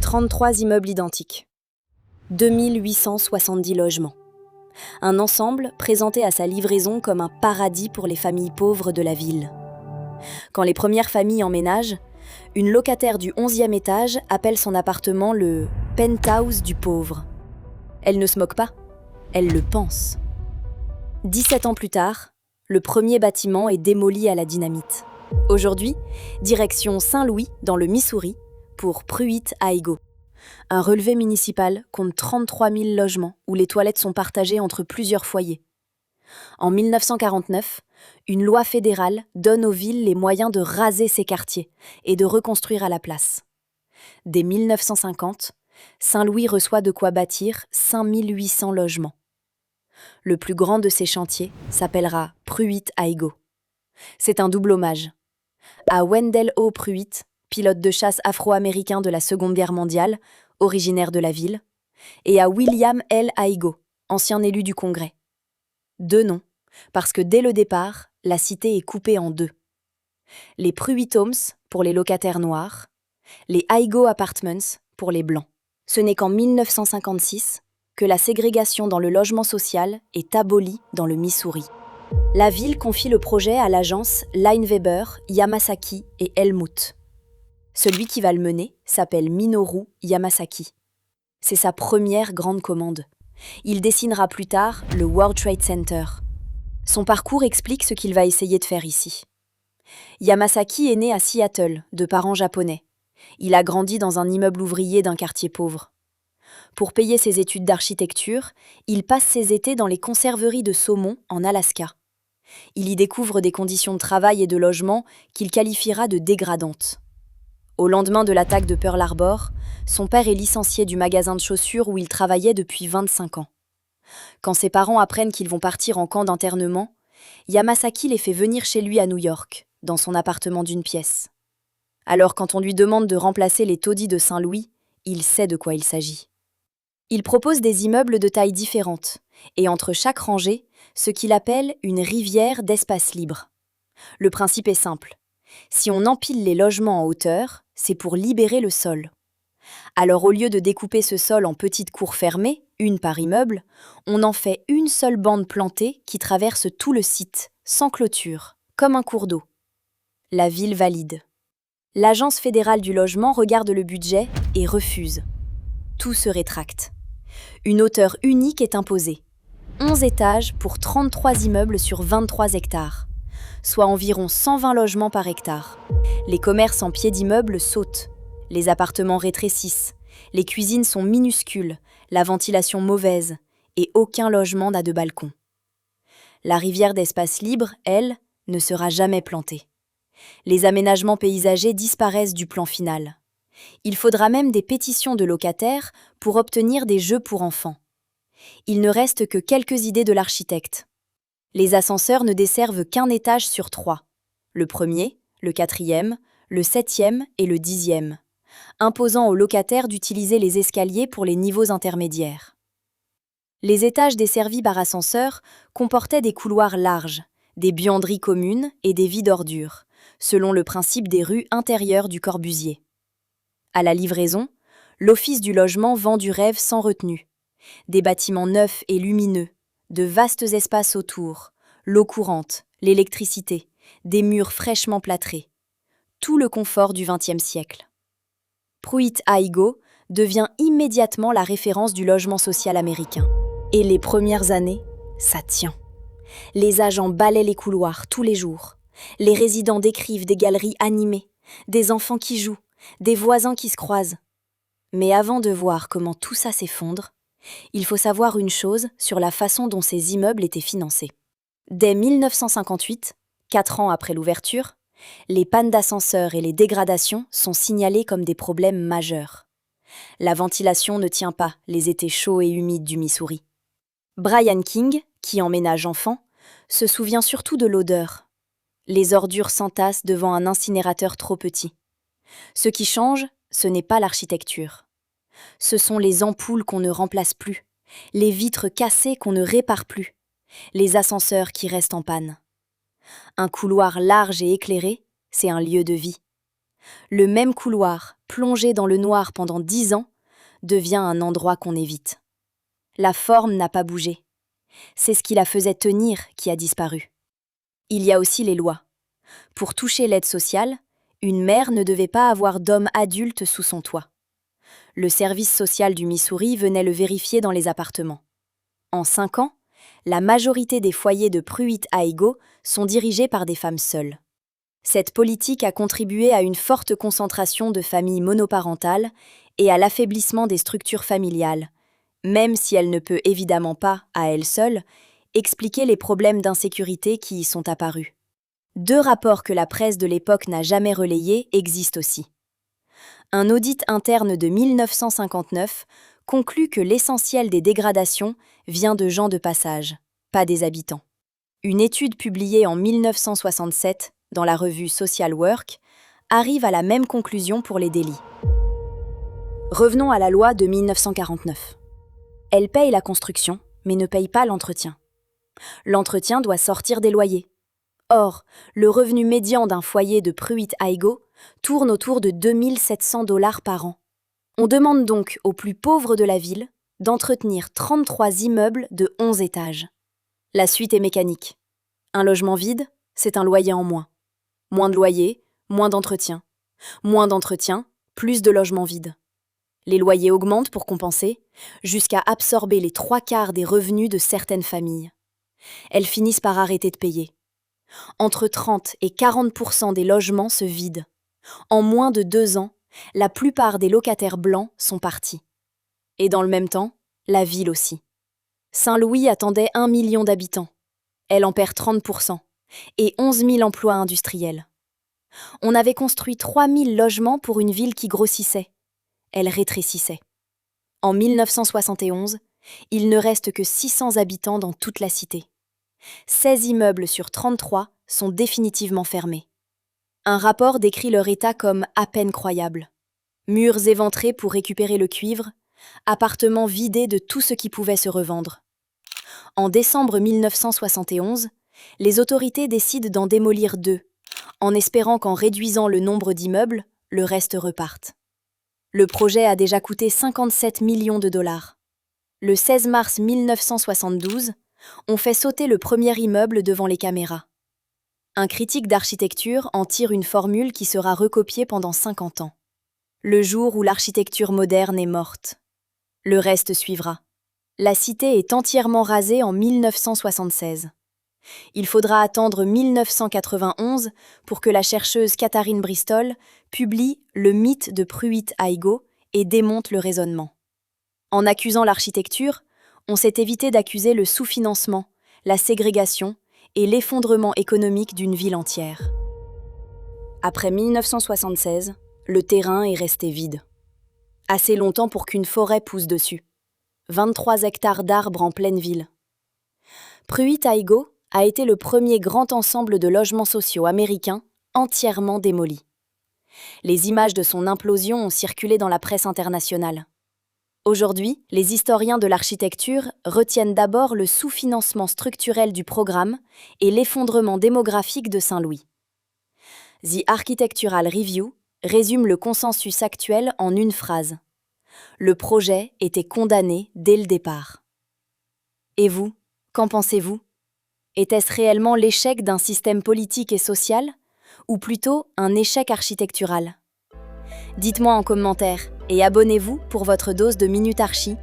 33 immeubles identiques. 2870 logements. Un ensemble présenté à sa livraison comme un paradis pour les familles pauvres de la ville. Quand les premières familles emménagent, une locataire du 11e étage appelle son appartement le « penthouse du pauvre ». Elle ne se moque pas, elle le pense. 17 ans plus tard, le premier bâtiment est démoli à la dynamite. Aujourd'hui, direction Saint-Louis, dans le Missouri, pour Pruitt-Igoe. Un relevé municipal compte 33 000 logements où les toilettes sont partagées entre plusieurs foyers. En 1949, une loi fédérale donne aux villes les moyens de raser ces quartiers et de reconstruire à la place. Dès 1950, Saint-Louis reçoit de quoi bâtir 5 800 logements. Le plus grand de ces chantiers s'appellera Pruitt-Igoe. C'est un double hommage. À Wendell O. Pruitt, pilote de chasse afro-américain de la Seconde Guerre mondiale, originaire de la ville, et à William L. Igoe, ancien élu du Congrès. Deux noms, parce que dès le départ, la cité est coupée en deux. Les Pruitt Homes pour les locataires noirs, les Igoe Apartments pour les blancs. Ce n'est qu'en 1956 que la ségrégation dans le logement social est abolie dans le Missouri. La ville confie le projet à l'agence Lineweber, Yamasaki et Helmuth. Celui qui va le mener s'appelle Minoru Yamasaki. C'est sa première grande commande. Il dessinera plus tard le World Trade Center. Son parcours explique ce qu'il va essayer de faire ici. Yamasaki est né à Seattle, de parents japonais. Il a grandi dans un immeuble ouvrier d'un quartier pauvre. Pour payer ses études d'architecture, il passe ses étés dans les conserveries de saumon en Alaska. Il y découvre des conditions de travail et de logement qu'il qualifiera de dégradantes. Au lendemain de l'attaque de Pearl Harbor, son père est licencié du magasin de chaussures où il travaillait depuis 25 ans. Quand ses parents apprennent qu'ils vont partir en camp d'internement, Yamasaki les fait venir chez lui à New York, dans son appartement d'une pièce. Alors quand on lui demande de remplacer les taudis de Saint-Louis, il sait de quoi il s'agit. Il propose des immeubles de tailles différentes, et entre chaque rangée, ce qu'il appelle une rivière d'espace libre. Le principe est simple. Si on empile les logements en hauteur, c'est pour libérer le sol. Alors au lieu de découper ce sol en petites cours fermées, une par immeuble, on en fait une seule bande plantée qui traverse tout le site, sans clôture, comme un cours d'eau. La ville valide. L'Agence fédérale du logement regarde le budget et refuse. Tout se rétracte. Une hauteur unique est imposée. 11 étages pour 33 immeubles sur 23 hectares, soit environ 120 logements par hectare. Les commerces en pied d'immeuble sautent, les appartements rétrécissent, les cuisines sont minuscules, la ventilation mauvaise et aucun logement n'a de balcon. La rivière d'espace libre, elle, ne sera jamais plantée. Les aménagements paysagers disparaissent du plan final. Il faudra même des pétitions de locataires pour obtenir des jeux pour enfants. Il ne reste que quelques idées de l'architecte. Les ascenseurs ne desservent qu'un étage sur 3. Le premier, le 4e, le 7e et le 10e, imposant aux locataires d'utiliser les escaliers pour les niveaux intermédiaires. Les étages desservis par ascenseur comportaient des couloirs larges, des buanderies communes et des vies d'ordures, selon le principe des rues intérieures du Corbusier. À la livraison, l'Office du logement vend du rêve sans retenue. Des bâtiments neufs et lumineux, de vastes espaces autour, l'eau courante, l'électricité, des murs fraîchement plâtrés. Tout le confort du XXe siècle. Pruitt-Igoe devient immédiatement la référence du logement social américain. Et les premières années, ça tient. Les agents balaient les couloirs tous les jours. Les résidents décrivent des galeries animées, des enfants qui jouent, des voisins qui se croisent. Mais avant de voir comment tout ça s'effondre, il faut savoir une chose sur la façon dont ces immeubles étaient financés. Dès 1958, 4 ans après l'ouverture, les pannes d'ascenseurs et les dégradations sont signalées comme des problèmes majeurs. La ventilation ne tient pas les étés chauds et humides du Missouri. Brian King, qui emménage enfant, se souvient surtout de l'odeur. Les ordures s'entassent devant un incinérateur trop petit. Ce qui change, ce n'est pas l'architecture. Ce sont les ampoules qu'on ne remplace plus, les vitres cassées qu'on ne répare plus, les ascenseurs qui restent en panne. Un couloir large et éclairé, c'est un lieu de vie. le même couloir, plongé dans le noir pendant 10 ans, devient un endroit qu'on évite. La forme n'a pas bougé. C'est ce qui la faisait tenir qui a disparu. Il y a aussi les lois. Pour toucher l'aide sociale, une mère ne devait pas avoir d'homme adulte sous son toit. Le service social du Missouri venait le vérifier dans les appartements. En 5 ans, la majorité des foyers de Pruitt-Igoe sont dirigés par des femmes seules. Cette politique a contribué à une forte concentration de familles monoparentales et à l'affaiblissement des structures familiales, même si elle ne peut évidemment pas, à elle seule, expliquer les problèmes d'insécurité qui y sont apparus. 2 rapports que la presse de l'époque n'a jamais relayés existent aussi. Un audit interne de 1959 conclut que l'essentiel des dégradations vient de gens de passage, pas des habitants. Une étude publiée en 1967 dans la revue Social Work arrive à la même conclusion pour les délits. Revenons à la loi de 1949. Elle paye la construction, mais ne paye pas l'entretien. L'entretien doit sortir des loyers. Or, le revenu médian d'un foyer de Pruitt-Igoe tourne autour de 2 700 $ par an. On demande donc aux plus pauvres de la ville d'entretenir 33 immeubles de 11 étages. La suite est mécanique. Un logement vide, c'est un loyer en moins. Moins de loyer, moins d'entretien. Moins d'entretien, plus de logements vides. Les loyers augmentent pour compenser, jusqu'à absorber les 3/4 des revenus de certaines familles. Elles finissent par arrêter de payer. Entre 30 et 40% des logements se vident. En moins de 2 ans, la plupart des locataires blancs sont partis. Et dans le même temps, la ville aussi. Saint-Louis attendait 1 million d'habitants. Elle en perd 30%, et 11 000 emplois industriels. On avait construit 3 000 logements pour une ville qui grossissait. Elle rétrécissait. En 1971, il ne reste que 600 habitants dans toute la cité. 16 immeubles sur 33 sont définitivement fermés. Un rapport décrit leur état comme à peine croyable. Murs éventrés pour récupérer le cuivre, appartements vidés de tout ce qui pouvait se revendre. En décembre 1971, les autorités décident d'en démolir 2, en espérant qu'en réduisant le nombre d'immeubles, le reste reparte. Le projet a déjà coûté 57 millions de $. Le 16 mars 1972, on fait sauter le premier immeuble devant les caméras. Un critique d'architecture en tire une formule qui sera recopiée pendant 50 ans. Le jour où l'architecture moderne est morte. Le reste suivra. La cité est entièrement rasée en 1976. Il faudra attendre 1991 pour que la chercheuse Katharine Bristol publie Le mythe de Pruitt-Igoe et démonte le raisonnement. En accusant l'architecture, on s'est évité d'accuser le sous-financement, la ségrégation et l'effondrement économique d'une ville entière. Après 1976, le terrain est resté vide. Assez longtemps pour qu'une forêt pousse dessus. 23 hectares d'arbres en pleine ville. Pruitt-Igoe a été le premier grand ensemble de logements sociaux américains entièrement démoli. Les images de son implosion ont circulé dans la presse internationale. Aujourd'hui, les historiens de l'architecture retiennent d'abord le sous-financement structurel du programme et l'effondrement démographique de Saint-Louis. The Architectural Review résume le consensus actuel en une phrase. Le projet était condamné dès le départ. Et vous, qu'en pensez-vous ? Était-ce réellement l'échec d'un système politique et social, ou plutôt un échec architectural ? Dites-moi en commentaire et abonnez-vous pour votre dose de Minute Archi